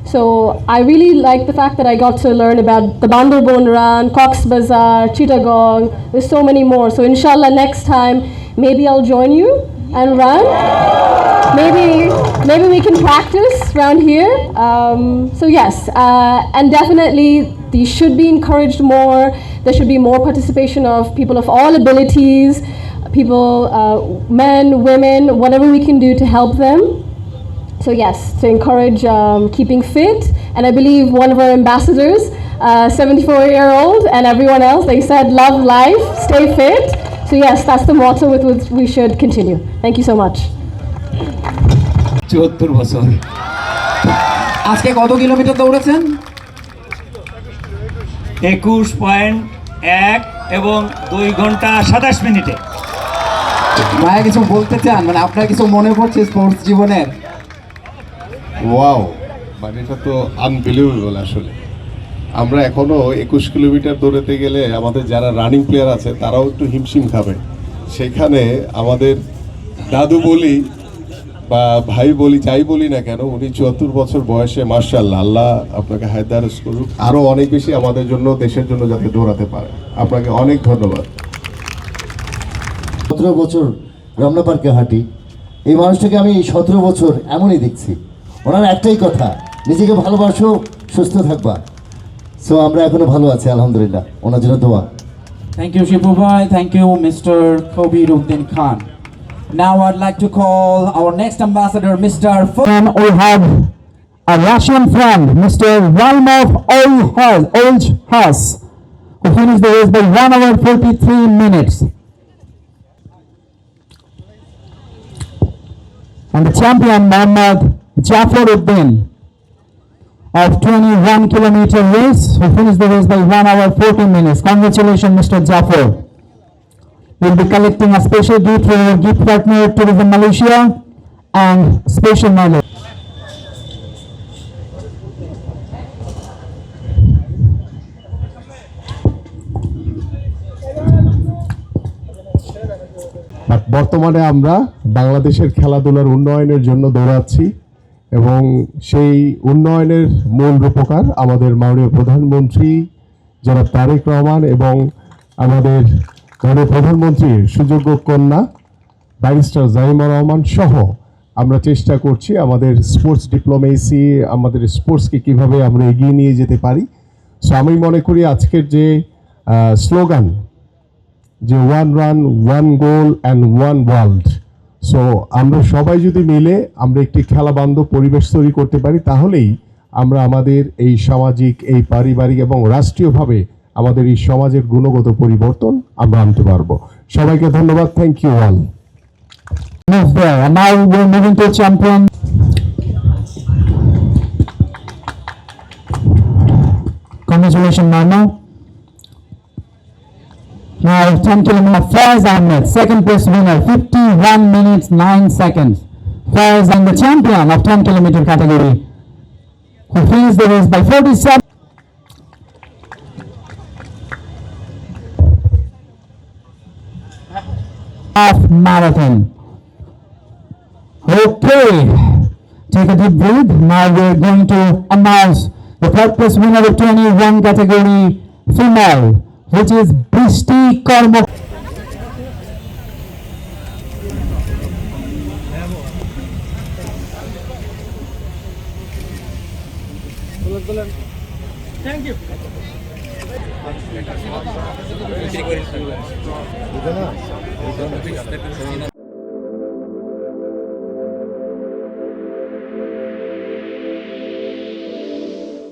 So I really like the fact that I got to learn about the Bandarbon Run, Cox's Bazar, Chittagong. There's so many more. So inshallah next time, maybe I'll join you and run. Maybe we can practice around here. So yes, and definitely these should be encouraged more. There should be more participation of people of all abilities, people, men, women, whatever we can do to help them. So yes, to encourage keeping fit. And I believe one of our ambassadors, 74-year-old, and everyone else, they said love life, stay fit. So yes, that's the motto with which we should continue. Thank you so much. 74 বছর আজকে কত kilometre দৌড়েছেন 21.1 এবং 2 ঘন্টা 27 মিনিটে ভাই কিছু বলতে চান মানে আপনার কিছু মনে পড়ছে স্পোর্টস জীবনের ওয়াও মানে এটা তো আনবিলিভেবল আসলে আমরা এখনো 21 কিলোমিটার দৌড়াতে গেলে আমাদের যারা রানিং প্লেয়ার আছে তারাও একটু হিমশিম খাবে সেখানে আমাদের দাদু বলি বা ভাই বলি যাই বলি না কেন উনি 74 বছর বয়সে মাশাআল্লাহ আল্লাহ আপনাকে হায়দারত করুক আরো অনেক বেশি আমাদের জন্য দেশের জন্য যাতে দৌড়াতে পারে আপনাকে অনেক ধন্যবাদ 17 বছর রমনা পার্কে হাঁটি এই মানুষটাকে আমি 17 বছর এমনই দেখছি ওনার একটাই কথা নিজেকে ভালোবাসো সুস্থ থাকবা সো আমরা এখনো ভালো আছি আলহামদুলিল্লাহ ওনার জন্য দোয়া Thank you Shibu bhai thank you Mr. Kobiruddin Khan. Now I'd like to call our next ambassador, Mr. And we have a Russian friend, Mr. Valmov Olhas, who finished the race by 1 hour 43 minutes. And the champion, Mohammad Jafaruddin, of 21 kilometer race, who finished the race by 1 hour 14 minutes. Congratulations, Mr. Jafar. We'll be collecting a special gift from our gift partner Tourism Malaysia and special knowledge. বর্তমানে আমরা বাংলাদেশের খেলাধুলার উন্নয়নের জন্য দৌড়াচ্ছি এবং সেই উন্নয়নের মূল রূপকার আমাদের মাননীয় প্রধানমন্ত্রী জনাব তারেক রহমান এবং আমাদের মাননীয় প্রধানমন্ত্রীর সুযোগ্য কন্যা ব্যারিস্টার জাইমা রহমান সহ আমরা চেষ্টা করছি আমাদের স্পোর্টস ডিপ্লোমেসি আমাদের স্পোর্টসকে কিভাবে আমরা এগিয়ে নিয়ে যেতে পারি সো আমি মনে করি আজকের যে স্লোগান যে one run one goal and one world so আমরা সবাই যদি মিলে আমরা একটি খেলাবান্ধব পরিবেশ তৈরি করতে পারি তাহলেই আমরা আমাদের এই সামাজিক এই পারিবারিক এবং রাষ্ট্রীয়ভাবে আমাদের এই সমাজের গুণগত পরিবর্তন আমরা আনতে পারবো সবাইকে ধন্যবাদ thank you all And now we're moving to champion. Congratulations, Mama. Now 10 kilometer Faiz Ahmed, second place winner, 51 minutes 9 seconds. Faiz and the champion of 10 kilometer category, who finished the race by 47. Half marathon. Okay, take a deep breath. Now we're going to announce the third place winner of 21 category female, which is Brishti Karma. Thank you.